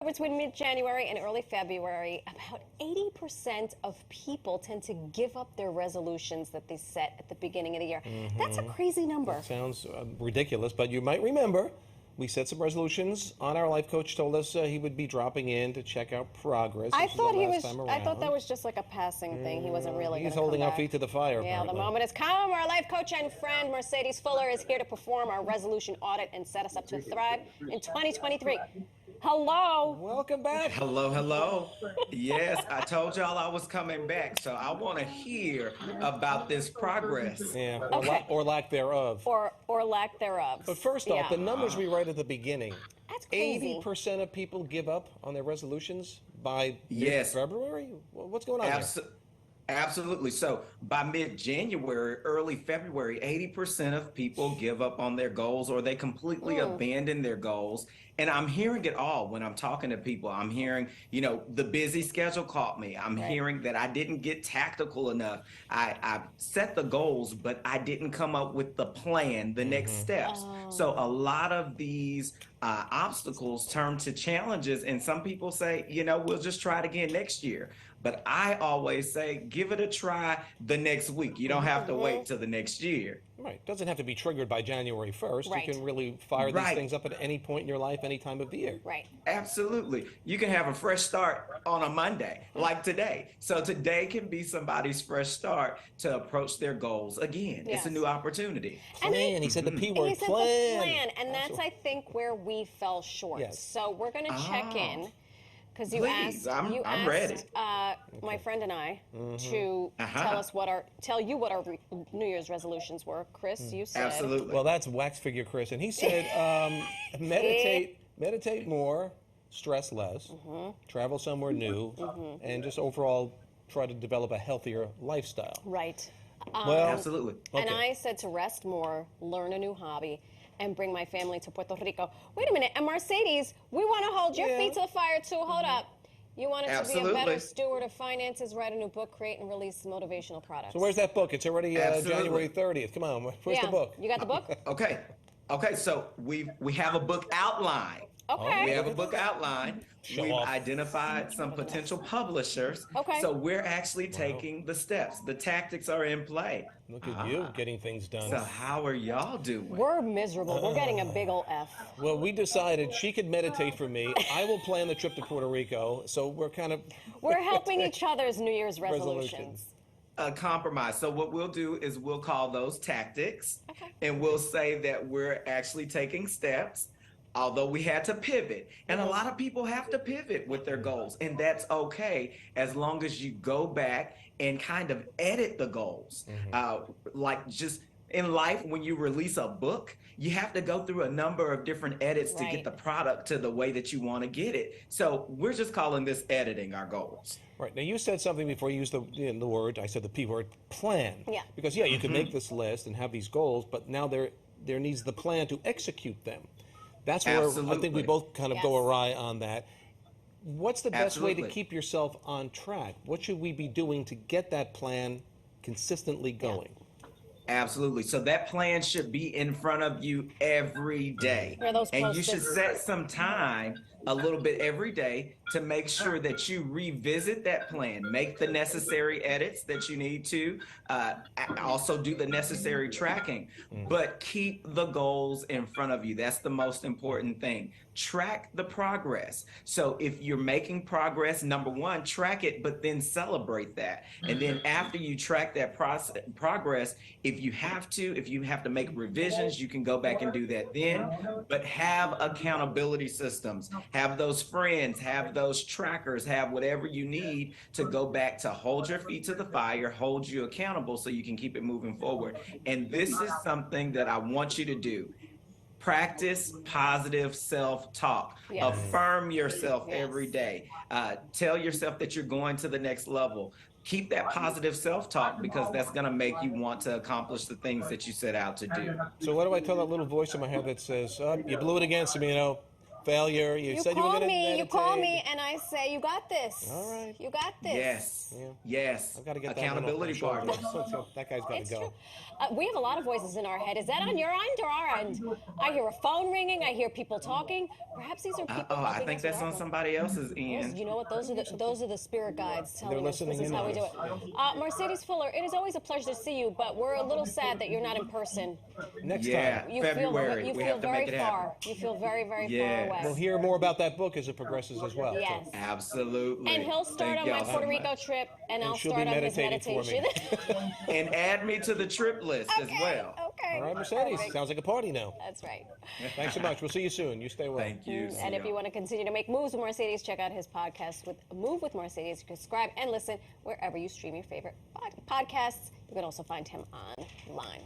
Between mid-January and early February, about 80% of people tend to give up their resolutions that they set at the beginning of the year. That's a crazy number. That sounds ridiculous, but you might remember we set some resolutions on. Our life coach told us he would be dropping in to check out progress. I thought that was just like a passing thing. He wasn't really. He's holding our feet to the fire. Yeah, apparently. the moment has come. Our life coach and friend Marcedes Fuller is here to perform our resolution audit and set us up to thrive in 2023. Hello. Welcome back. Hello, hello. Yes, I told y'all I was coming back, so I want to hear about this progress. Yeah, Okay. or lack thereof. Or lack thereof. But first off, Yeah. the numbers we read at the beginning. That's crazy. 80% of people give up on their resolutions by Yes. February? What's going on there? Absolutely. So by mid-January, early February, 80% of people give up on their goals or they completely abandon their goals. And I'm hearing it all when I'm talking to people. I'm hearing, the busy schedule caught me. I'm hearing that I didn't get tactical enough. I set the goals, but I didn't come up with the plan, the next steps. So a lot of these obstacles turn to challenges. And some people say, we'll just try it again next year. But I always say, give it a try the next week. You don't have to wait till the next year. Right. Doesn't have to be triggered by January 1st. Right. You can really fire these things up at any point in your life, any time of the year. Right. Absolutely. You can have a fresh start on a Monday, like today. So today can be somebody's fresh start to approach their goals again. Yes. It's a new opportunity. Plan. He said the P word, He said plan. the plan, and that's, I think, where we fell short. Yes. So we're going to check in. Because you Please, asked, I'm ready. My friend and I to tell you what our New Year's resolutions were. Chris, you said Absolutely. Well, that's wax figure Chris. And he said meditate more, stress less, travel somewhere new, and just overall try to develop a healthier lifestyle. Right. Well, Absolutely. And I said to rest more, learn a new hobby, and bring my family to Puerto Rico. Wait a minute, and Marcedes, we want to hold your feet to the fire too. Hold up. You wanted to be a better steward of finances, write a new book, create and release motivational products. So where's that book? It's already January 30th. Come on, where's the book? You got the book? Okay, so we have a book outline. Okay. We have a book outline. We've identified some potential publishers. Okay. So we're actually taking the steps. The tactics are in play. Look at you getting things done. So how are y'all doing? We're miserable. We're getting a big ol' F. Well, we decided she could meditate for me. I will plan the trip to Puerto Rico. So we're kind of... We're helping each other's New Year's resolutions. A compromise. So what we'll do is we'll call those tactics. Okay. And we'll say that we're actually taking steps. Although we had to pivot. And a lot of people have to pivot with their goals. And that's okay as long as you go back and kind of edit the goals. Like just in life, when you release a book, you have to go through a number of different edits to get the product to the way that you want to get it. So we're just calling this editing our goals. Right. Now, you said something before you used the word, I said the P word, plan. Yeah. Because, you can make this list and have these goals, but now there needs the plan to execute them. That's where I think we both kind of go awry on that. What's the best way to keep yourself on track? What should we be doing to get that plan consistently going? Absolutely. So that plan should be in front of you every day. And you should set some time a little bit every day to make sure that you revisit that plan, make the necessary edits that you need to, also do the necessary tracking, but keep the goals in front of you. That's the most important thing. Track the progress. So if you're making progress, number one, track it, but then celebrate that. And then after you track that progress, if you have to make revisions, you can go back and do that then, but have accountability systems, have those friends, have those trackers, have whatever you need to go back to hold your feet to the fire, hold you accountable so you can keep it moving forward. And this is something that I want you to do. Practice positive self-talk. Affirm yourself every day. Tell yourself that you're going to the next level. Keep that positive self-talk because that's going to make you want to accomplish the things that you set out to do. So what do I tell that little voice in my head that says, you blew it again, Samino? failure. You said you were going to meditate. You call me, and I say, "You got this. All right. You got this." Yes. Yeah. Yes. I've got to get accountability partner. That guy's got to go. We have a lot of voices in our head. Is that on your end or our end? I hear a phone ringing. I hear people talking. Perhaps these are people. I think that's on somebody else's end. You know what? Those are the spirit guides telling us this is how we do it. Marcedes Fuller, it is always a pleasure to see you, but we're a little sad that you're not in person. Next time. February. You feel very far. You feel very, very far away. We'll hear more about that book as it progresses as well. Yes. So. Absolutely. And he'll start on my Puerto Rico trip, and I'll start on his meditation. And add me to the trip list as well. Okay. All right, Marcedes. Sounds like a party now. That's right. Thanks so much. We'll see you soon. You stay well. Thank you. And if you want to continue to make moves with Marcedes, check out his podcast with Move with Marcedes. You can subscribe and listen wherever you stream your favorite podcasts. You can also find him online.